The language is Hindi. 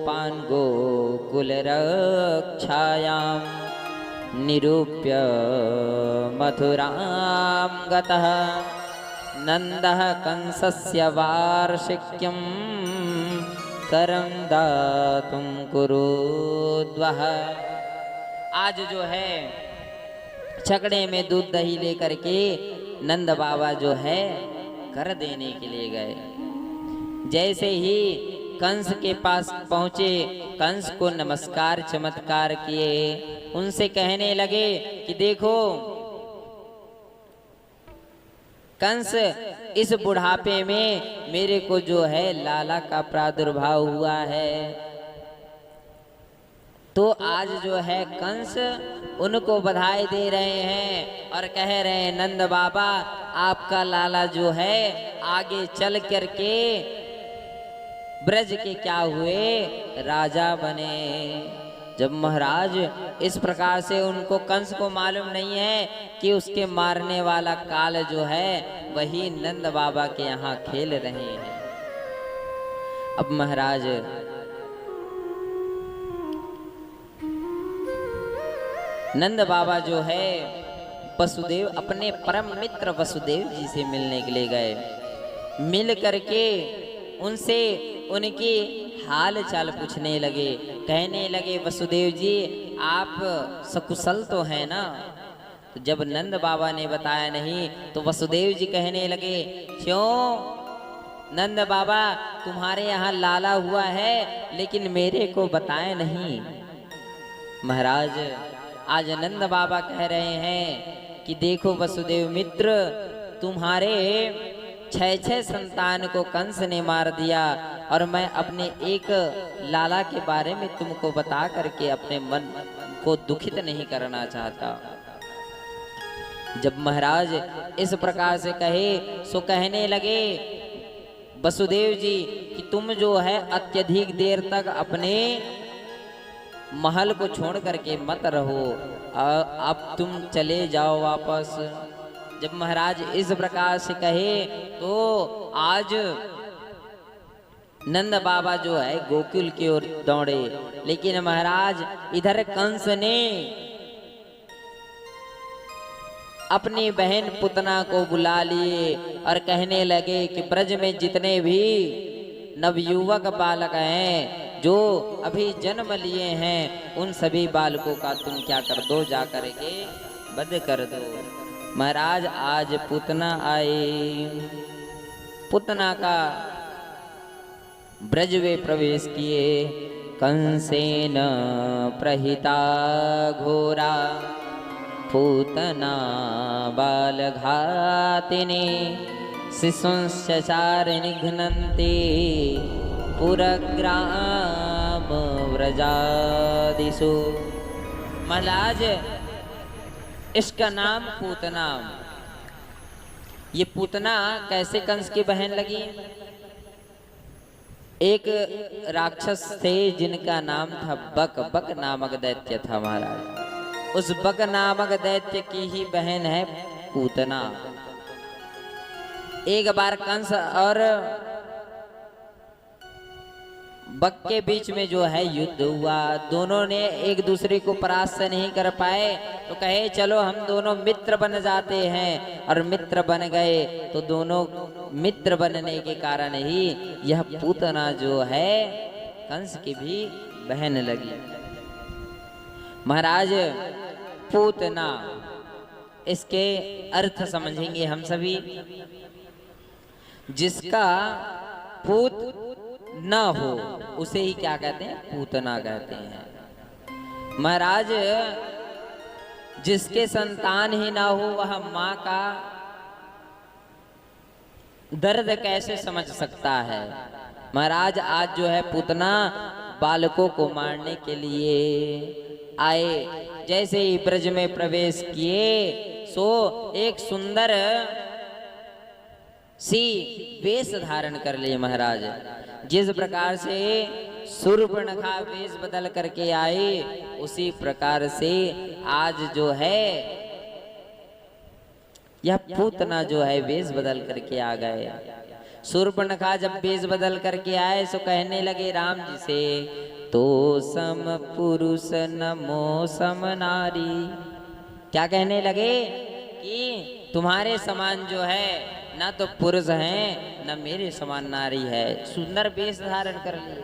गोपान् गोकुलरक्षायां निरूप्य मथुरां गतः नन्दः कंसस्य वार्षिक्यं करं दातुं कुरुद्वः। आज जो है छकड़े में दूध दही लेकर के नंद बाबा जो है कर देने के लिए गए। जैसे ही कंस के पास पहुंचे, कंस को नमस्कार चमत्कार किए, उनसे कहने लगे कि देखो कंस, इस बुढ़ापे में मेरे को जो है लाला का प्रादुर्भाव हुआ है, तो आज जो है कंस उनको बधाई दे रहे हैं और कह रहे हैं नंद बाबा आपका लाला जो है आगे चल करके ब्रज के क्या हुए, राजा बने। जब महाराज इस प्रकार से, उनको कंस को मालूम नहीं है कि उसके मारने वाला काल जो है वही नंद बाबा के यहाँ खेल रहे हैं। अब महाराज नंद बाबा जो है वसुदेव, अपने परम मित्र वसुदेव जी से मिलने के लिए गए। मिल करके उनसे उनकी हाल चाल पूछने लगे। कहने लगे वसुदेव जी आप सकुशल तो हैं ना? तो जब नंद बाबा ने बताया नहीं, तो वसुदेव जी कहने लगे क्यों नंद बाबा, तुम्हारे यहाँ लाला हुआ है लेकिन मेरे को बताए नहीं। महाराज आज नंद बाबा कह रहे हैं कि देखो वसुदेव मित्र, तुम्हारे 6 संतान को कंस ने मार दिया और मैं अपने एक लाला के बारे में तुमको बता करके अपने मन को दुखित नहीं करना चाहता। जब महाराज इस प्रकार से कहे, सो कहने लगे वसुदेव जी कि तुम जो है अत्यधिक देर तक अपने महल को छोड़ करके मत रहो, अब तुम चले जाओ वापस। जब महाराज इस प्रकार से कहे तो आज नंद बाबा जो है गोकुल की ओर दौड़े, लेकिन महाराज इधर कंस ने अपनी बहन पुतना को बुला लिए और कहने लगे कि ब्रज में जितने भी नवयुवक बालक हैं जो अभी जन्म लिए हैं, उन सभी बालकों का तुम क्या कर दो, जा करके वध कर दो। महाराज आज पुतना आए, पुतना का ब्रज में प्रवेश किए। कंसेन प्रहिता घोरा पूतना बालघातिनी शिशुंश्चार निघ्नन्ति पुरग्राम व्रजादिषु। महाराज इसका नाम पूतना। ये पूतना कैसे कंस की बहन लगी? एक राक्षस थे जिनका नाम था बक। बक नामक दैत्य था महाराज। उस बक नामक दैत्य की ही बहन है पूतना। एक बार कंस और बक के बीच में जो है युद्ध हुआ। दोनों ने एक दूसरे को परास्त नहीं कर पाए, तो कहे चलो हम दोनों मित्र बन जाते हैं, और मित्र बन गए। तो दोनों मित्र बनने के कारण ही यह पूतना जो है कंस की भी बहन लगी। महाराज पूतना, इसके अर्थ समझेंगे हम सभी। जिसका पूत न हो उसे ही क्या कहते हैं? पूतना कहते हैं। महाराज जिसके संतान ही ना हो वह माँ का दर्द कैसे समझ सकता है? महाराज आज जो है पूतना बालकों को मारने के लिए आए। जैसे ही ब्रज में प्रवेश किए, सो एक सुंदर सी वेश धारण कर लिए महाराज। जिस प्रकार से शूर्पणखा वेश बदल करके आई, उसी प्रकार से आज जो है यह पूतना जो है वेश बदल करके आ गए। शूर्पणखा जब वेश बदल करके आए सो कहने लगे राम जी से, तो सम पुरुष नमो सम नारी। क्या कहने लगे कि तुम्हारे समान जो है ना तो पुरुष हैं न मेरे समान नारी है। सुंदर वेश धारण कर लिए।